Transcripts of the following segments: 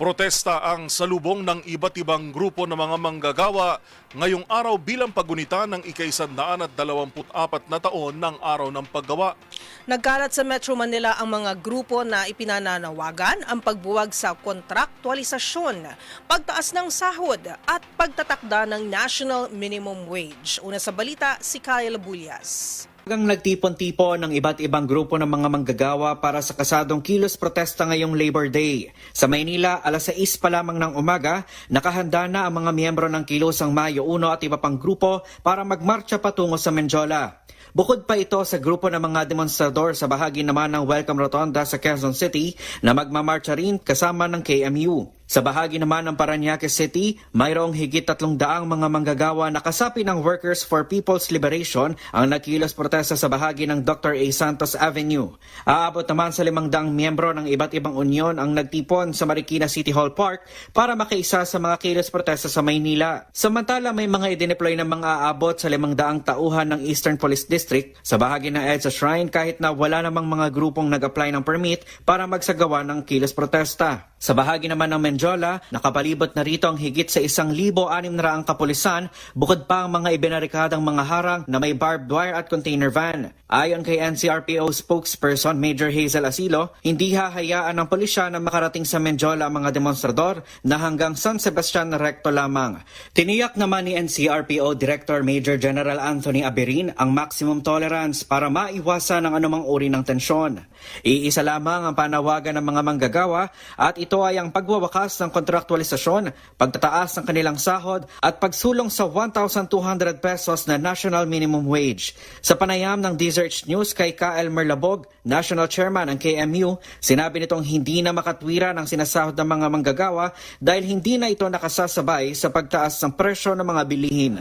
Protesta ang salubong ng iba't ibang grupo ng mga manggagawa ngayong araw bilang paggunita ng ika-124 na taon ng araw ng paggawa. Nagkalat sa Metro Manila ang mga grupo na ipinananawagan ang pagbuwag sa kontraktualisasyon, pagtaas ng sahod at pagtatakda ng National Minimum Wage. Una sa balita, si Kyle Bulyas. Nagtipon-tipon ng iba't ibang grupo ng mga manggagawa para sa kasadong kilos protesta ngayong Labor Day. Sa Maynila, alas 6 pa lamang ng umaga, nakahanda na ang mga miyembro ng Kilosang Mayo 1 at iba pang grupo para magmarcha patungo sa Menjola. Bukod pa ito sa grupo ng mga demonstrador sa bahagi naman ng Welcome Rotonda sa Quezon City na magmamarcha rin kasama ng KMU. Sa bahagi naman ng Parañaque City, mayroong higit 300 mga manggagawa na kasapi ng Workers for People's Liberation ang nagkilos protesta sa bahagi ng Dr. A. Santos Avenue. Aabot naman sa 500 miyembro ng iba't ibang unyon ang nagtipon sa Marikina City Hall Park para makiisa sa mga kilos protesta sa Maynila. Samantala, may mga idineploy ng mga aabot sa 500 tauhan ng Eastern Police District sa bahagi ng EDSA Shrine kahit na wala namang mga grupong nag-apply ng permit para magsagawa ng kilos protesta. Sa bahagi naman ng Menjola, nakapalibot na rito ang higit sa 1,600 kapulisan bukod pa ang mga ibinarikadang mga harang na may barbed wire at container van. Ayon kay NCRPO spokesperson Major Hazel Asilo, hindi hahayaan ng pulisya na makarating sa Menjola ang mga demonstrador na hanggang San Sebastian Recto lamang. Tiniyak naman ni NCRPO Director Major General Anthony Aberin ang maximum tolerance para maiwasan ang anumang uri ng tensyon. Iisa lamang ang panawagan ng mga manggagawa at ito ay ang pagwawakas ng kontraktualisasyon, pagtataas ng kanilang sahod at pagsulong sa 1,200 pesos na National Minimum Wage. Sa panayam ng Research News kay K.L. Merlabog, National Chairman ng KMU, sinabi nitong hindi na makatwiran ang sinasahod ng mga manggagawa dahil hindi na ito nakasasabay sa pagtaas ng presyo ng mga bilihin.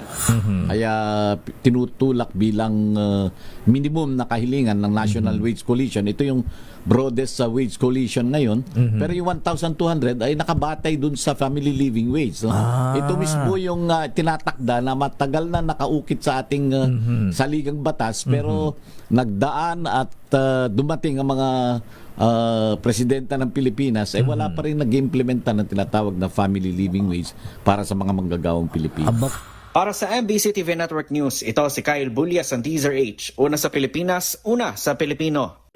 Kaya tinutulak bilang minimum na kahilingan ng National Wage Coalition. Ito yung broadest sa wage coalition ngayon. Pero yung 1,200 ay nakabatay dun sa family living wage. No? Ito mismo yung tinatakda na matagal na nakaukit sa ating saligang batas pero nagdaan at dumating ang mga presidenta ng Pilipinas ay wala pa rin nag-implementa ng tinatawag na family living wage para sa mga manggagawang Pilipino. Para sa MBC TV Network News, ito si Kyle Bulyas ng Deezer H. Una sa Pilipinas, una sa Pilipino.